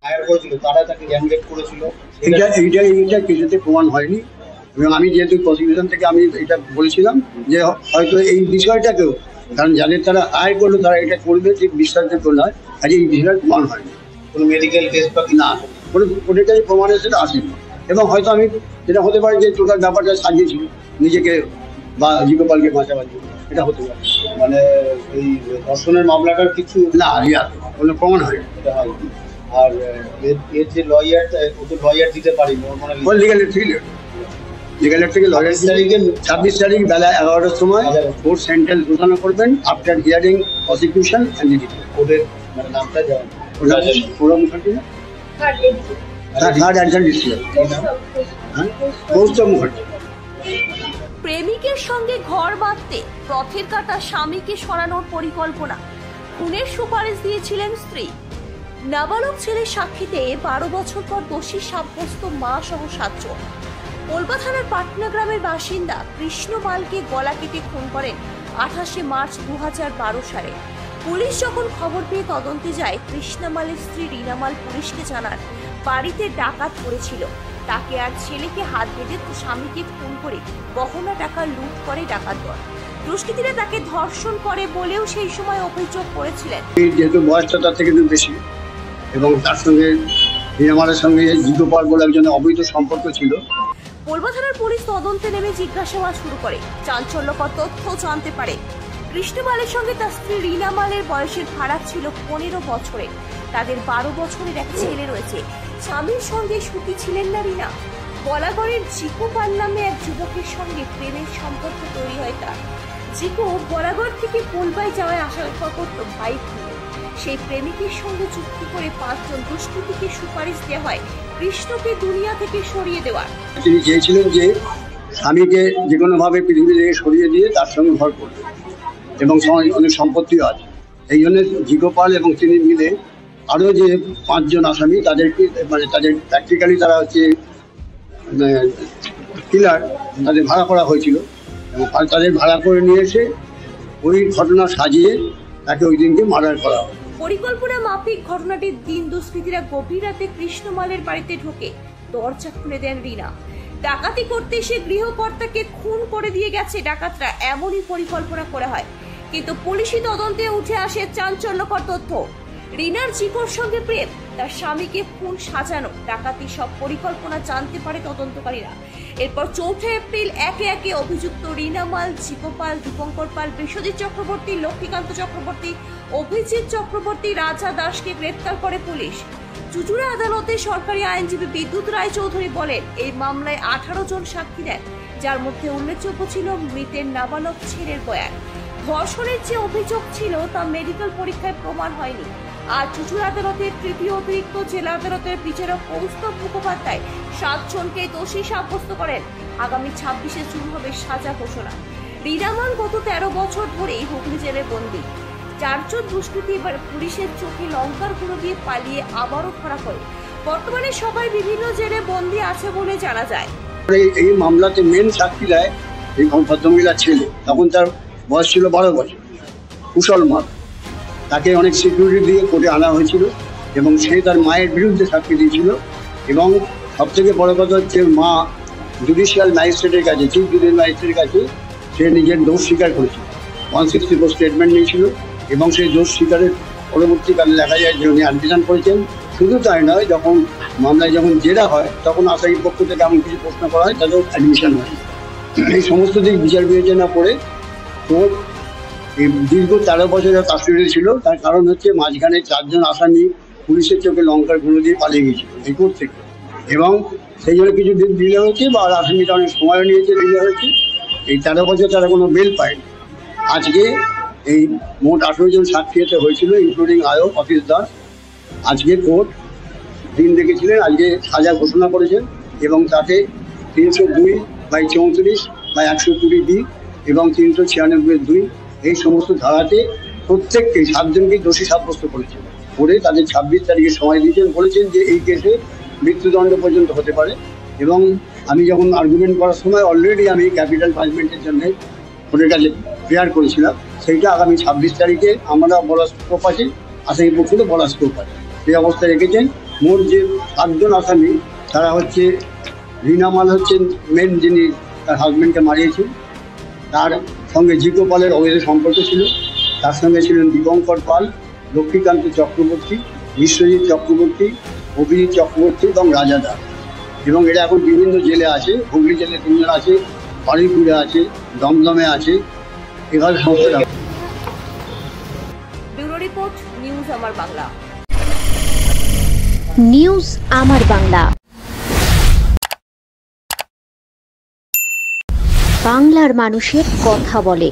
Higher করেছিল তারা তাকে গ্যাংরেপ করেছিল, এইটা কিছুতে প্রমাণ হয়নি। এবং আমি যেহেতু প্রসিকিউশন থেকে আমি এটা বলেছিলাম যে হয়তো এই বিষয়টাকেও, কারণ যাদের তারা হায়ার করলো তারা এটা করবে ঠিক বিশ্বাসযোগ্য নয়, আর এই বিষয়টা প্রমাণ হয়নি। কোনো মেডিকেল টেস্ট বা না, কোনো কোনোটাই প্রমাণ সেটা আসেনি। এবং হয়তো আমি যেটা হতে পারে যে টোটাল ব্যাপারটা সাজিয়েছিল নিজেকে বা জিগোপালকে বাঁচাবাজি, এটা হতে পারে। মানে এই ধর্ষণের মামলাটার কিছু না, কোনো প্রমাণ হয়নি। এটা হয়নি। আর এর যে লয়ার, ও তো লয়ার দিতে পারিনি, ওর মানে লিগালের থেকে লয়ার 26 তারিখ বেলা 11টার সময় কোর্ট সেন্টেন্স ঘোষণা করবেন আফটার হিয়ারিং প্রসিকিউশন অ্যান্ড ওদের মানে নামটা জানেন? পুরো মুখার্জি না, থার্ড অ্যাডজান্ট ডিস্ট্রিক্ট কৌস্তব মুখার্জি। প্রেমিকের সঙ্গে ঘর বাঁধতে পথের কাটা স্বামীকে সরানোর পরিকল্পনা, খুনের সুপারিশ দিয়েছিলেন স্ত্রী। নাবালক ছেলের সাক্ষীতে 12 বছর পর দোষী সাব্যস্ত মা সহ 7 জন। পোলবা থানার পাটনা গ্রামের বাসিন্দা কৃষ্ণ পালকে গলা কেটে খুন করেন 28শে মার্চ 2012 সালে। পুলিশ যখন খবর পেয়ে তদন্তে যায়, কৃষ্ণা মালের স্ত্রী রীনা মাল পুলিশকে জানান বাড়িতে ডাকাত পড়েছিল। তাকে আর ছেলেকে হাত বেঁধে স্বামীকে খুন করে গহনা টাকা লুট করে ডাকাত দল। দুষ্কৃতীরা তাকে ধর্ষণ করে বলেও সেই সময় অভিযোগ করেছিলেন। যেহেতু বয়সটা তার থেকে বেশি এবং তার সঙ্গে রীনা মালের সঙ্গে জিগোপাল বলে একজনের অবৈধ সম্পর্ক ছিল। পোলবা থানার পুলিশ তদন্তে নেমে জিজ্ঞাসাবাদ শুরু করে। চাঞ্চল্যকর তথ্য জানতে পারে কৃষ্ণ মালের সঙ্গে তার স্ত্রী রীনা মালের বয়সের ফারাক ছিল 15 বছরের। তাদের 12 বছরের এক ছেলে রয়েছে। স্বামীর সঙ্গে সুখী ছিলেন না রীনা। বলাগড়ের জিকো পাল নামে এক যুবকের সঙ্গে প্রেমের সম্পর্ক তৈরি হয় তার। জিকো বলাগড় থেকে পোলবায় যাওয়ায় আশা করত বাইক নিয়ে। সেই প্রেমিকের সঙ্গে চুক্তি করে 5 জন দুষ্কৃতীকে সুপারিশ দেওয়া হয় কৃষ্ণকে দুনিয়া থেকে সরিয়ে দেওয়ার। তিনি চেয়েছিলেন যে স্বামীকে যে কোনোভাবে পৃথিবী থেকে সরিয়ে দিয়ে তার সঙ্গে ঘর করবে এবং অনেক সম্পত্তিও আছে। এই জন্য জিগোপাল এবং তিনি মিলে আরও যে 5 জন আসামি তাদেরকে মানে তাদের প্র্যাকটিক্যালি তারা হচ্ছে কিলার, তাদের ভাড়া করা হয়েছিল এবং তাদের ভাড়া করে নিয়ে এসে ওই ঘটনা সাজিয়ে তাকে ওই দিনকে মার্ডার করা হয়। পরিকল্পনা মাফিক ঘটনাটির দিন দুষ্কৃতীরা গভীর রাতে কৃষ্ণমালের বাড়িতে ঢোকে। দরজা খুলে দেন রীনা। ডাকাতি করতে এসে গৃহকর্তাকে খুন করে দিয়ে গেছে ডাকাতরা, এমনই পরিকল্পনা করা হয়। কিন্তু পুলিশি তদন্তে উঠে আসে চাঞ্চল্যকর তথ্য। রীনার জিকোর সঙ্গে প্রেম, তার স্বামীকে খুন সাজানো, ডাকাতি সব পরিকল্পনা জানতে পারে তদন্তকারীরা। এরপর 4 এপ্রিল একে একে অভিযুক্ত রীনা মাল, জিকো পাল, দীপঙ্কর পাল, বিশ্বজিৎ চক্রবর্তী, লক্ষ্মীকান্ত চক্রবর্তী, অভিজিৎ চক্রবর্তী, রাজা দাসকে গ্রেপ্তার করে পুলিশ। চুচুড়া আদালতে সরকারি আইনজীবী বিদ্যুৎ রায় চৌধুরী বলেন, এই মামলায় 18 জন সাক্ষী দেন, যার মধ্যে উল্লেখযোগ্য ছিল মৃতের নাবালক ছেলের বয়ান। ধর্ষণের যে অভিযোগ ছিল তা মেডিকেল পরীক্ষায় প্রমাণ হয়নি। আর চুচুড়া আদালতের তৃতীয় অতিরিক্ত জেলা আদালতের বিচারক কৌস্তব মুখোপাধ্যায় 7 জনকে দোষী সাব্যস্ত করেন। আগামী 26শে জুন হবে সাজা ঘোষণা। রীনা মাল গত 13 বছর ধরেই হুগলি জেলে বন্দী। 4 জন দুষ্কৃতী এবার পুলিশের চোখে লঙ্কার গুঁড়ো দিয়ে পালিয়ে আবারও ধরা পড়ে। বর্তমানে সবাই বিভিন্ন জেলে বন্দী আছে বলে জানা যায়। এই মামলাতে মেন সাক্ষী দেয় এই ভদ্রমহিলার ছেলে, তখন তার বয়স ছিল 12 বছর, কুশল মাল। তাকে অনেক সিকিউরিটি দিয়ে কোর্টে আনা হয়েছিল এবং সে তার মায়ের বিরুদ্ধে সাক্ষী দিয়েছিল। এবং সবথেকে বড় কথা হচ্ছে মা জুডিশিয়াল ম্যাজিস্ট্রেটের কাছে, চিফ জুডিশিয়াল ম্যাজিস্ট্রেটের কাছে সে নিজের দোষ স্বীকার করেছিল। 164 স্টেটমেন্ট নিয়েছিল এবং সেই দোষ স্বীকারের পরবর্তীকালে দেখা যায় যে উনি অ্যাডমিশন করেছেন। শুধু তাই নয়, যখন মামলায় যখন জেরা হয় তখন আসামির পক্ষ থেকে এমন কিছু প্রশ্ন করা হয় তাদের অ্যাডমিশন হয়। এই সমস্ত দিক বিচার বিবেচনা করে কোর্ট দীর্ঘ 13 বছরের কাস্টডি ছিল। তার কারণ হচ্ছে মাঝখানে 4 জন আসামি পুলিশের চোখে লঙ্কার গুঁড়ো দিয়ে পালিয়ে গিয়েছিল এই কোর্ট থেকে, এবং সেই জন্য কিছু দিন ডিলে হয়েছে বা আসামিটা অনেক সময়ও নিয়েছে, ডিলে হয়েছে। এই 13 বছর তারা কোনো বেল পায়নি। আজকে এই মোট 18 জন সাক্ষী হতে হয়েছিল, ইনক্লুডিং আয়ো অফিস দাস। আজকে কোর্ট দিন দেখেছিলেন, আজকে সাজা ঘোষণা করেছেন এবং তাতে 302/34/120D এবং 396(2) এই সমস্ত ধারাতে প্রত্যেককে 7 জনকেই দোষী সাব্যস্ত করেছেন। করে তাদের 26 তারিখে সময় দিয়েছেন, বলেছেন যে এই কেসে মৃত্যুদণ্ড পর্যন্ত হতে পারে। এবং আমি যখন আর্গুমেন্ট করার সময় অলরেডি আমি ক্যাপিটাল পানিশমেন্টের জন্য কোর্টের কাছে প্রেয়ার করেছিলাম। সেইটা আগামী 26 তারিখে আমরা বলার স্কোপ আছে, আসামি পক্ষে বলার স্কোপ আছে, সেই অবস্থা রেখেছেন। মোট যে 7 জন আসামি, তারা হচ্ছে রিনা মাল হচ্ছেন মেন, যিনি তার হাজব্যান্ডকে মারিয়েছেন। তার সঙ্গে জিকো পালের অবৈধ সম্পর্ক ছিল। তার সঙ্গে ছিলেন দীপঙ্কর পাল, লক্ষ্মীকান্ত চক্রবর্তী, বিশ্বজিৎ চক্রবর্তী, অভিজিৎ চক্রবর্তী এবং রাজা দাস। এবং এরা এখন বিভিন্ন জেলে আছে। হুগলি জেলে 3 জন আছে, বারুইপুরে আছে, দমদমে আছে। এখানে সমস্যা। ব্যুরো রিপোর্ট, নিউজ আমার বাংলা। নিউজ আমার বাংলা, বাংলার মানুষের কথা বলে।